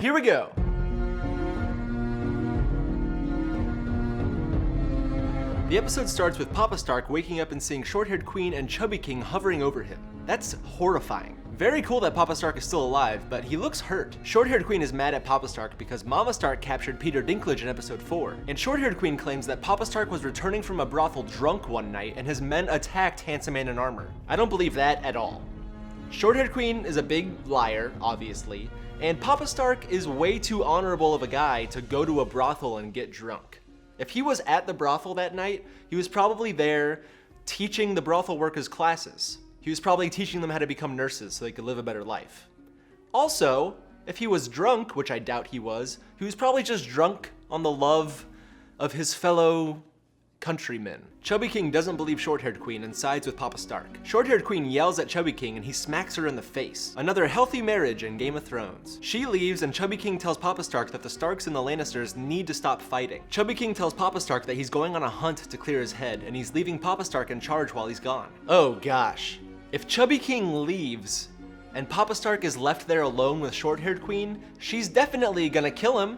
Here we go. The episode starts with Papa Stark waking up and seeing Short-Haired Queen and Chubby King hovering over him. That's horrifying. Very cool that Papa Stark is still alive, but he looks hurt. Short-Haired Queen is mad at Papa Stark because Mama Stark captured Peter Dinklage in episode 4, and Short-Haired Queen claims that Papa Stark was returning from a brothel drunk one night and his men attacked Handsome Man in Armor. I don't believe that at all. Short-Haired Queen is a big liar, obviously, and Papa Stark is way too honorable of a guy to go to a brothel and get drunk. If he was at the brothel that night, he was probably there teaching the brothel workers classes. He was probably teaching them how to become nurses so they could live a better life. Also, if he was drunk, which I doubt he was probably just drunk on the love of his fellow countrymen. Chubby King doesn't believe Short-Haired Queen and sides with Papa Stark. Short-Haired Queen yells at Chubby King and he smacks her in the face. Another healthy marriage in Game of Thrones. She leaves and Chubby King tells Papa Stark that the Starks and the Lannisters need to stop fighting. Chubby King tells Papa Stark that he's going on a hunt to clear his head and he's leaving Papa Stark in charge while he's gone. Oh gosh. If Chubby King leaves and Papa Stark is left there alone with Short-Haired Queen, she's definitely gonna kill him.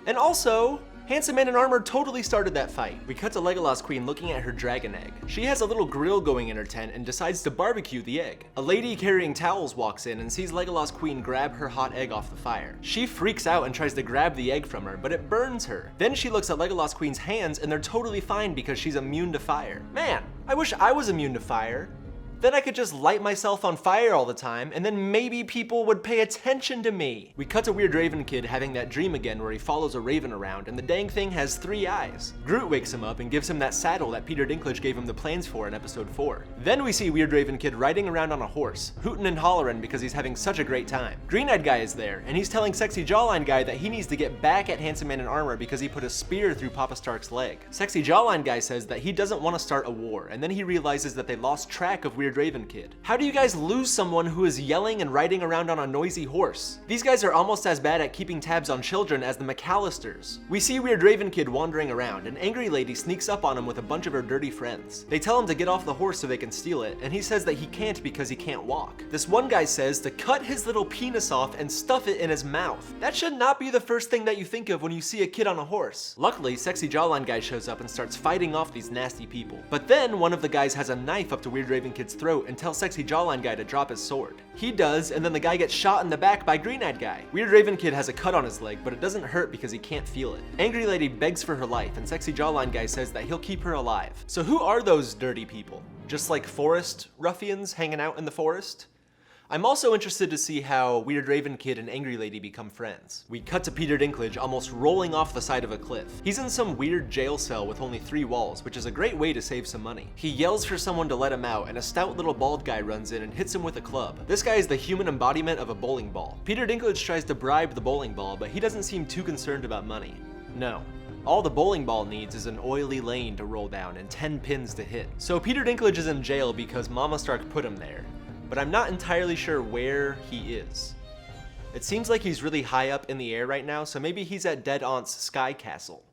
And also, Handsome Man in Armor totally started that fight. We cut to Legolas Queen looking at her dragon egg. She has a little grill going in her tent and decides to barbecue the egg. A lady carrying towels walks in and sees Legolas Queen grab her hot egg off the fire. She freaks out and tries to grab the egg from her, but it burns her. Then she looks at Legolas Queen's hands and they're totally fine because she's immune to fire. Man, I wish I was immune to fire. Then I could just light myself on fire all the time, and then maybe people would pay attention to me. We cut to Weird Raven Kid having that dream again where he follows a raven around, and the dang thing has 3 eyes. Groot wakes him up and gives him that saddle that Peter Dinklage gave him the plans for in episode 4. Then we see Weird Raven Kid riding around on a horse, hootin' and hollerin' because he's having such a great time. Green-Eyed Guy is there, and he's telling Sexy Jawline Guy that he needs to get back at Handsome Man in Armor because he put a spear through Papa Stark's leg. Sexy Jawline Guy says that he doesn't want to start a war, and then he realizes that they lost track of Weird Raven Kid. How do you guys lose someone who is yelling and riding around on a noisy horse? These guys are almost as bad at keeping tabs on children as the McAllisters. We see Weird Raven Kid wandering around. An angry lady sneaks up on him with a bunch of her dirty friends. They tell him to get off the horse so they can steal it, and he says that he can't because he can't walk. This one guy says to cut his little penis off and stuff it in his mouth. That should not be the first thing that you think of when you see a kid on a horse. Luckily, Sexy Jawline Guy shows up and starts fighting off these nasty people. But then one of the guys has a knife up to Weird Raven Kid's throat and tells Sexy Jawline Guy to drop his sword. He does, and then the guy gets shot in the back by Green-Eyed Guy. Weird Raven Kid has a cut on his leg, but it doesn't hurt because he can't feel it. Angry Lady begs for her life, and Sexy Jawline Guy says that he'll keep her alive. So who are those dirty people? Just like forest ruffians hanging out in the forest? I'm also interested to see how Weird Raven Kid and Angry Lady become friends. We cut to Peter Dinklage almost rolling off the side of a cliff. He's in some weird jail cell with only 3 walls, which is a great way to save some money. He yells for someone to let him out, and a stout little bald guy runs in and hits him with a club. This guy is the human embodiment of a bowling ball. Peter Dinklage tries to bribe the bowling ball, but he doesn't seem too concerned about money. No. All the bowling ball needs is an oily lane to roll down and 10 pins to hit. So Peter Dinklage is in jail because Mama Stark put him there. But I'm not entirely sure where he is. It seems like he's really high up in the air right now, so maybe he's at Dead Aunt's Sky Castle.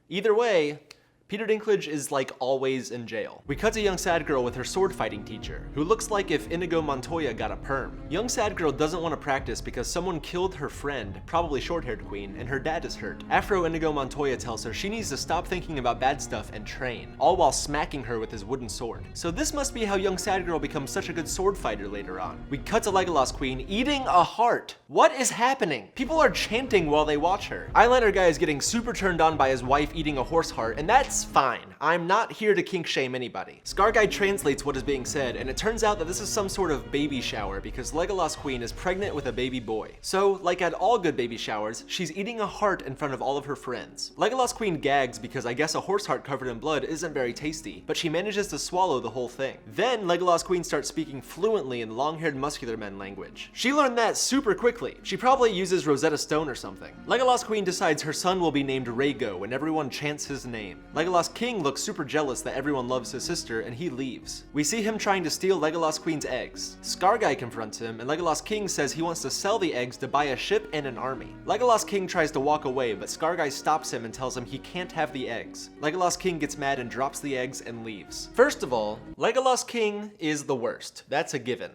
Either way, Peter Dinklage is like always in jail. We cut to young sad girl with her sword fighting teacher, who looks like if Inigo Montoya got a perm. Young sad girl doesn't want to practice because someone killed her friend, probably Short-Haired Queen, and her dad is hurt. Afro Inigo Montoya tells her she needs to stop thinking about bad stuff and train, all while smacking her with his wooden sword. So this must be how young sad girl becomes such a good sword fighter later on. We cut to Legolas Queen eating a heart. What is happening? People are chanting while they watch her. Eyeliner Guy is getting super turned on by his wife eating a horse heart, and that's fine. I'm not here to kink shame anybody. Scar Guy translates what is being said, and it turns out that this is some sort of baby shower because Legolas Queen is pregnant with a baby boy. So, like at all good baby showers, she's eating a heart in front of all of her friends. Legolas Queen gags because I guess a horse heart covered in blood isn't very tasty, but she manages to swallow the whole thing. Then Legolas Queen starts speaking fluently in long-haired muscular men language. She learned that super quickly. She probably uses Rosetta Stone or something. Legolas Queen decides her son will be named Rhaego, and everyone chants his name. Legolas King looks super jealous that everyone loves his sister, and he leaves. We see him trying to steal Legolas Queen's eggs. Scar Guy confronts him, and Legolas King says he wants to sell the eggs to buy a ship and an army. Legolas King tries to walk away, but Scar Guy stops him and tells him he can't have the eggs. Legolas King gets mad and drops the eggs and leaves. First of all, Legolas King is the worst. That's a given.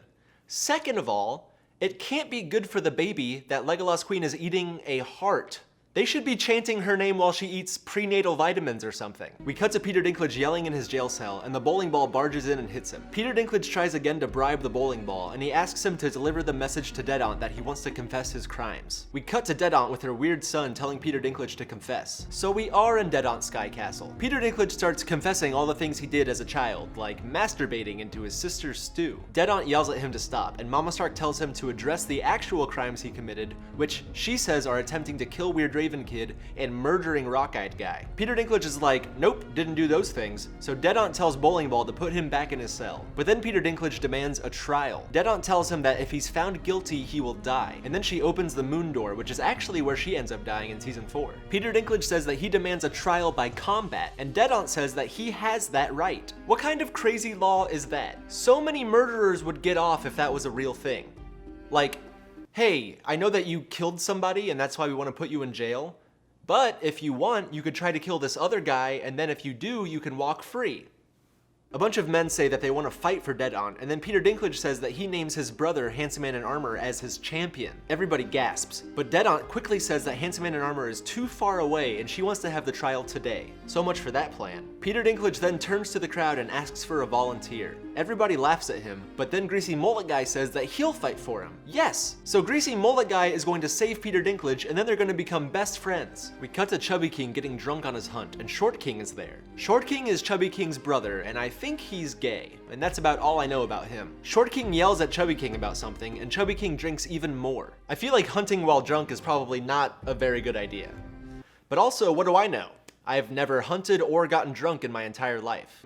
Second of all, It can't be good for the baby that Legolas Queen is eating a heart. They should be chanting her name while she eats prenatal vitamins or something. We cut to Peter Dinklage yelling in his jail cell, and the bowling ball barges in and hits him. Peter Dinklage tries again to bribe the bowling ball, and he asks him to deliver the message to Dead Aunt that he wants to confess his crimes. We cut to Dead Aunt with her weird son telling Peter Dinklage to confess. So we are in Dead Aunt's Sky Castle. Peter Dinklage starts confessing all the things he did as a child, like masturbating into his sister's stew. Dead Aunt yells at him to stop, and Mama Stark tells him to address the actual crimes he committed, which she says are attempting to kill Weird Raven Kid and murdering Rock-Eyed Guy. Peter Dinklage is like, nope, didn't do those things, so Dead Aunt tells Bowling Ball to put him back in his cell. But then Peter Dinklage demands a trial. Dead Aunt tells him that if he's found guilty, he will die, and then she opens the moon door, which is actually where she ends up dying in season 4. Peter Dinklage says that he demands a trial by combat, and Dead Aunt says that he has that right. What kind of crazy law is that? So many murderers would get off if that was a real thing. Like, hey, I know that you killed somebody and that's why we want to put you in jail, but if you want, you could try to kill this other guy, and then if you do, you can walk free. A bunch of men say that they want to fight for Dead Aunt, and then Peter Dinklage says that he names his brother, Handsome Man in Armor, as his champion. Everybody gasps, but Dead Aunt quickly says that Handsome Man in Armor is too far away and she wants to have the trial today. So much for that plan. Peter Dinklage then turns to the crowd and asks for a volunteer. Everybody laughs at him, but then Greasy Mullet Guy says that he'll fight for him. Yes! So Greasy Mullet Guy is going to save Peter Dinklage, and then they're going to become best friends. We cut to Chubby King getting drunk on his hunt, and Short King is there. Short King is Chubby King's brother, and I think he's gay, and that's about all I know about him. Short King yells at Chubby King about something, and Chubby King drinks even more. I feel like hunting while drunk is probably not a very good idea. But also, what do I know? I've never hunted or gotten drunk in my entire life.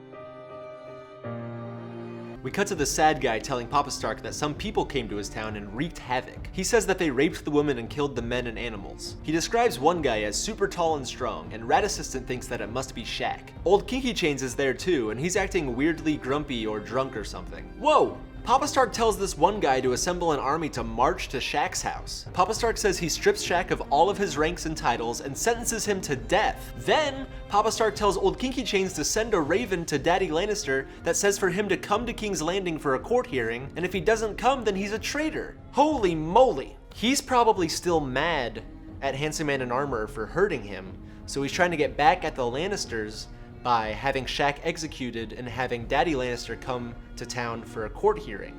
We cut to the sad guy telling Papa Stark that some people came to his town and wreaked havoc. He says that they raped the women and killed the men and animals. He describes one guy as super tall and strong, and Rat Assistant thinks that it must be Shaq. Old Kinky Chains is there too, and he's acting weirdly grumpy or drunk or something. Whoa! Papa Stark tells this one guy to assemble an army to march to Shaq's house. Papa Stark says he strips Shaq of all of his ranks and titles and sentences him to death. Then, Papa Stark tells Old Kinky Chains to send a raven to Daddy Lannister that says for him to come to King's Landing for a court hearing, and if he doesn't come, then he's a traitor. Holy moly! He's probably still mad at Handsome Man in Armor for hurting him, so he's trying to get back at the Lannisters by having Shaq executed and having Daddy Lannister come to town for a court hearing.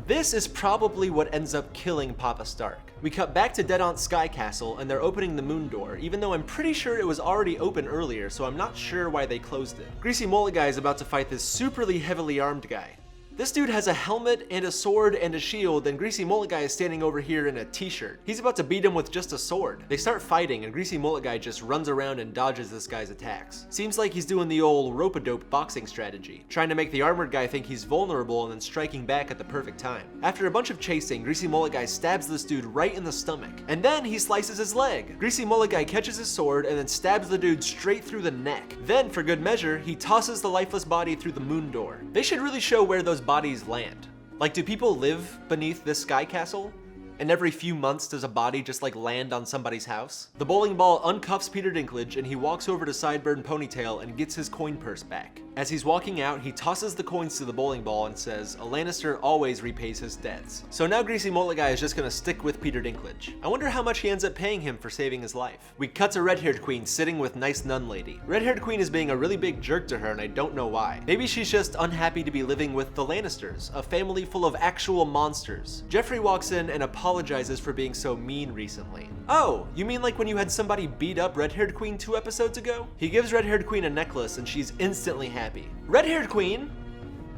This is probably what ends up killing Papa Stark. We cut back to Dead Aunt's Sky Castle, and they're opening the moon door, even though I'm pretty sure it was already open earlier, so I'm not sure why they closed it. Greasy Mullet Guy is about to fight this superly heavily armed guy. This dude has a helmet and a sword and a shield, and Greasy Mullet Guy is standing over here in a t-shirt. He's about to beat him with just a sword. They start fighting, and Greasy Mullet Guy just runs around and dodges this guy's attacks. Seems like he's doing the old rope-a-dope boxing strategy, trying to make the armored guy think he's vulnerable and then striking back at the perfect time. After a bunch of chasing, Greasy Mullet Guy stabs this dude right in the stomach, and then he slices his leg. Greasy Mullet Guy catches his sword and then stabs the dude straight through the neck. Then, for good measure, he tosses the lifeless body through the moon door. They should really show where those bodies land. Like, do people live beneath this sky castle? And every few months does a body just like land on somebody's house? The bowling ball uncuffs Peter Dinklage, and he walks over to Sideburn Ponytail and gets his coin purse back. As he's walking out, he tosses the coins to the bowling ball and says, "A Lannister always repays his debts." So now Greasy Mullet Guy is just gonna stick with Peter Dinklage. I wonder how much he ends up paying him for saving his life. We cut to Red-Haired Queen sitting with Nice Nun Lady. Red-Haired Queen is being a really big jerk to her, and I don't know why. Maybe she's just unhappy to be living with the Lannisters, a family full of actual monsters. Jeffrey walks in and apologizes for being so mean recently. Oh, you mean like when you had somebody beat up Red-Haired Queen 2 episodes ago? He gives Red-Haired Queen a necklace, and she's instantly happy. Red-Haired Queen?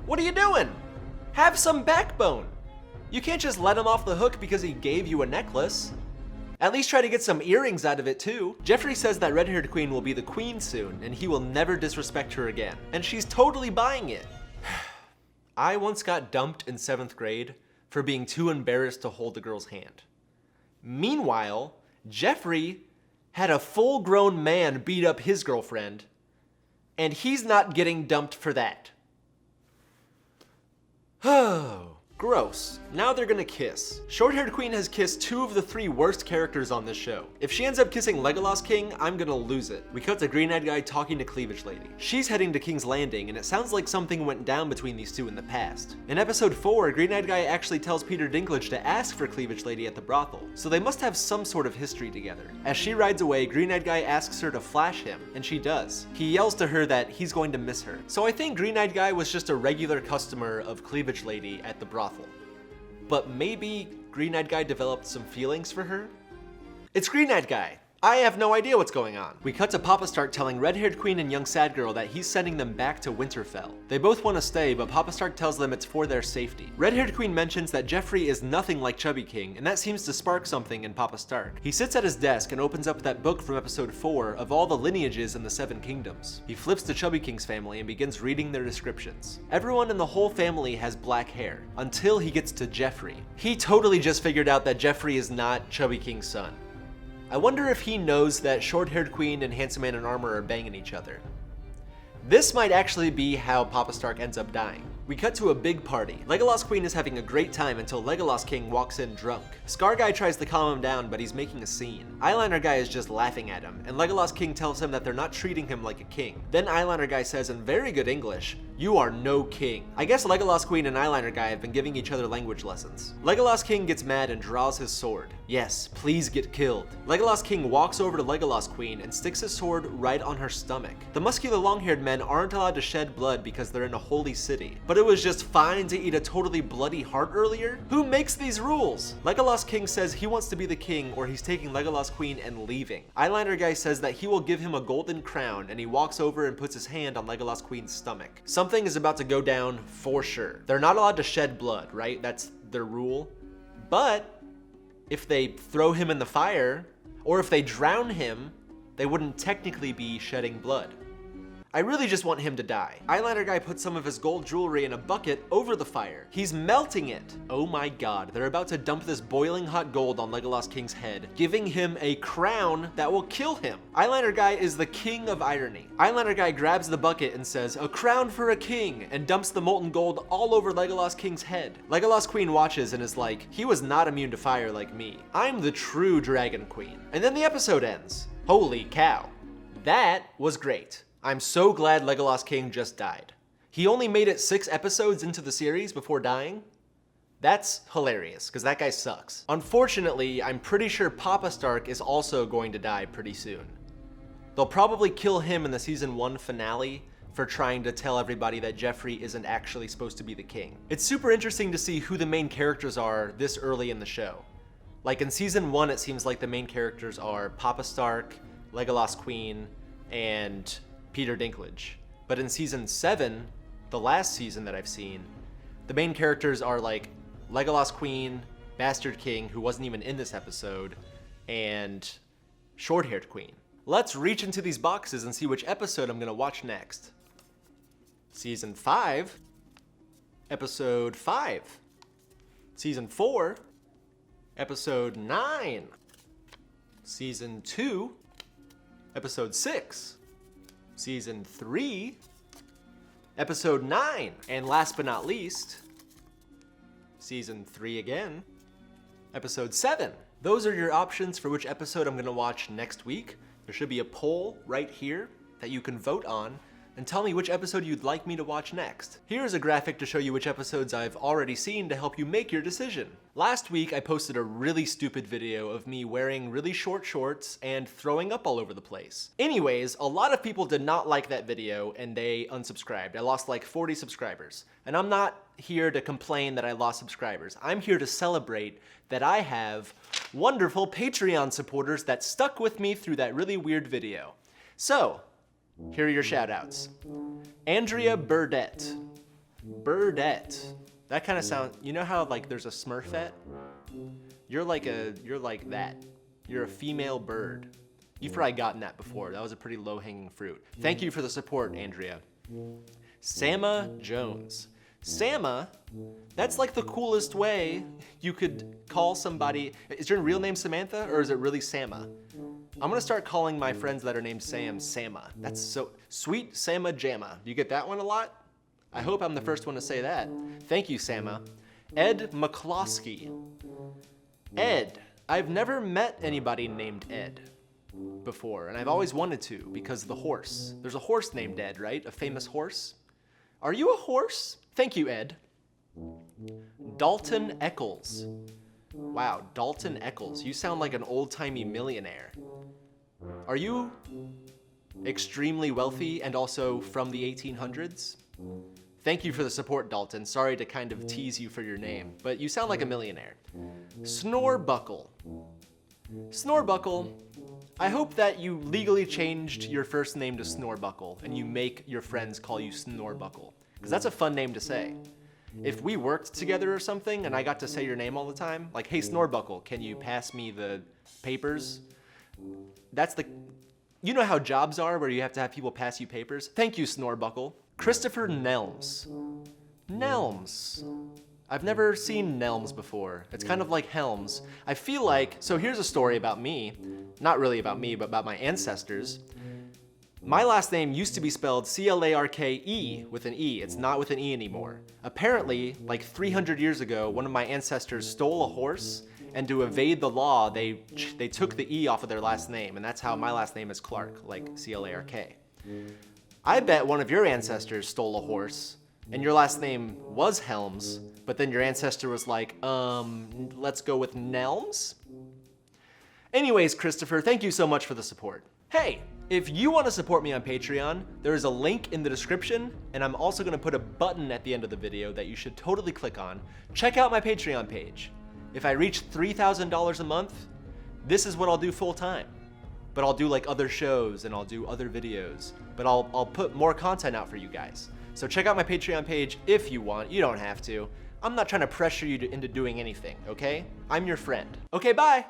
What are you doing? Have some backbone. You can't just let him off the hook because he gave you a necklace. At least try to get some earrings out of it too. Jeffrey says that Red-Haired Queen will be the queen soon, and he will never disrespect her again. And she's totally buying it. I once got dumped in 7th grade for being too embarrassed to hold a girl's hand. Meanwhile, Jeffrey had a full-grown man beat up his girlfriend, and he's not getting dumped for that. Oh, gross. Now they're gonna kiss. Short-haired queen has kissed 2 of the 3 worst characters on this show. If she ends up kissing Legolas King, I'm gonna lose it. We cut to Green-Eyed Guy talking to Cleavage Lady. She's heading to King's Landing, and it sounds like something went down between these two in the past. In episode 4, Green-Eyed Guy actually tells Peter Dinklage to ask for Cleavage Lady at the brothel, so they must have some sort of history together. As she rides away, Green-Eyed Guy asks her to flash him, and she does. He yells to her that he's going to miss her. So I think Green-Eyed Guy was just a regular customer of Cleavage Lady at the brothel. But maybe Green-Eyed Guy developed some feelings for her? It's Green-Eyed Guy! I have no idea what's going on. We cut to Papa Stark telling Red-Haired Queen and Young Sad Girl that he's sending them back to Winterfell. They both want to stay, but Papa Stark tells them it's for their safety. Red-Haired Queen mentions that Joffrey is nothing like Chubby King, and that seems to spark something in Papa Stark. He sits at his desk and opens up that book from episode 4 of all the lineages in the 7 kingdoms. He flips to Chubby King's family and begins reading their descriptions. Everyone in the whole family has black hair, until he gets to Joffrey. He totally just figured out that Joffrey is not Chubby King's son. I wonder if he knows that Short-Haired Queen and Handsome Man in Armor are banging each other. This might actually be how Papa Stark ends up dying. We cut to a big party. Legolas Queen is having a great time until Legolas King walks in drunk. Scar Guy tries to calm him down, but he's making a scene. Eyeliner Guy is just laughing at him, and Legolas King tells him that they're not treating him like a king. Then Eyeliner Guy says in very good English, "You are no king." I guess Legolas Queen and Eyeliner Guy have been giving each other language lessons. Legolas King gets mad and draws his sword. Yes, please get killed. Legolas King walks over to Legolas Queen and sticks his sword right on her stomach. The muscular long-haired men aren't allowed to shed blood because they're in a holy city. But it was just fine to eat a totally bloody heart earlier? Who makes these rules? Legolas King says he wants to be the king or he's taking Legolas Queen and leaving. Eyeliner Guy says that he will give him a golden crown, and he walks over and puts his hand on Legolas Queen's stomach. Something is about to go down for sure. They're not allowed to shed blood, right? That's their rule. But if they throw him in the fire, or if they drown him, they wouldn't technically be shedding blood. I really just want him to die. Eyeliner Guy puts some of his gold jewelry in a bucket over the fire. He's melting it. Oh my god, they're about to dump this boiling hot gold on Legolas King's head, giving him a crown that will kill him. Eyeliner Guy is the king of irony. Eyeliner Guy grabs the bucket and says, "A crown for a king," and dumps the molten gold all over Legolas King's head. Legolas Queen watches and is like, "He was not immune to fire like me. I'm the true Dragon Queen." And then the episode ends. Holy cow. That was great. I'm so glad Legolas King just died. He only made it 6 episodes into the series before dying. That's hilarious, because that guy sucks. Unfortunately, I'm pretty sure Papa Stark is also going to die pretty soon. They'll probably kill him in the season 1 finale for trying to tell everybody that Joffrey isn't actually supposed to be the king. It's super interesting to see who the main characters are this early in the show. Like in season 1, it seems like the main characters are Papa Stark, Legolas Queen, and Peter Dinklage. But in season 7, the last season that I've seen, the main characters are like Legolas Queen, Bastard King, who wasn't even in this episode, and Short-Haired Queen. Let's reach into these boxes and see which episode I'm gonna watch next. Season 5, episode 5. Season 4, episode 9. Season 2, episode 6. Season 3, episode 9, and last but not least, season 3 again, episode 7. Those are your options for which episode I'm gonna watch next week. There should be a poll right here that you can vote on and tell me which episode you'd like me to watch next. Here's a graphic to show you which episodes I've already seen to help you make your decision. Last week, I posted a really stupid video of me wearing really short shorts and throwing up all over the place. Anyways, a lot of people did not like that video and they unsubscribed. I lost like 40 subscribers. And I'm not here to complain that I lost subscribers. I'm here to celebrate that I have wonderful Patreon supporters that stuck with me through that really weird video. So, here are your shout outs. Andrea Burdett. Burdett. That kind of sounds, you know how like there's a Smurfette? You're like that. You're a female bird. You've probably gotten that before. That was a pretty low hanging fruit. Thank you for the support, Andrea. Sama Jones. Sama, that's like the coolest way you could call somebody. Is your real name Samantha or is it really Sama? I'm gonna start calling my friends that are named Sam, Sama. That's so sweet. Sama Jamma. Do you get that one a lot? I hope I'm the first one to say that. Thank you, Sama. Ed McCloskey. Ed. I've never met anybody named Ed before, and I've always wanted to because of the horse. There's a horse named Ed, right? A famous horse. Are you a horse? Thank you, Ed. Dalton Eccles. Wow, Dalton Eccles. You sound like an old-timey millionaire. Are you extremely wealthy and also from the 1800s? Thank you for the support, Dalton. Sorry to kind of tease you for your name, but you sound like a millionaire. Snorbuckle. Snorbuckle, I hope that you legally changed your first name to Snorbuckle and you make your friends call you Snorbuckle, because that's a fun name to say. If we worked together or something and I got to say your name all the time, like, hey Snorbuckle, can you pass me the papers? That's the, you know how jobs are where you have to have people pass you papers? Thank you, Snorbuckle. Christopher Nelms. Nelms. I've never seen Nelms before. It's kind of like Helms. I feel like, so here's a story about me, not really about me, but about my ancestors. My last name used to be spelled C-L-A-R-K-E with an E. It's not with an E anymore. Apparently, like 300 years ago, one of my ancestors stole a horse, and to evade the law, they took the E off of their last name, and that's how my last name is Clark, like C-L-A-R-K. I bet one of your ancestors stole a horse, and your last name was Helms, but then your ancestor was like, let's go with Nelms? Anyways, Christopher, thank you so much for the support. Hey, if you want to support me on Patreon, there is a link in the description, and I'm also going to put a button at the end of the video that you should totally click on. Check out my Patreon page. If I reach $3,000 a month, this is what I'll do full time. But I'll do like other shows and I'll do other videos, but I'll put more content out for you guys. So check out my Patreon page if you want. You don't have to. I'm not trying to pressure you into doing anything, okay? I'm your friend. Okay, bye.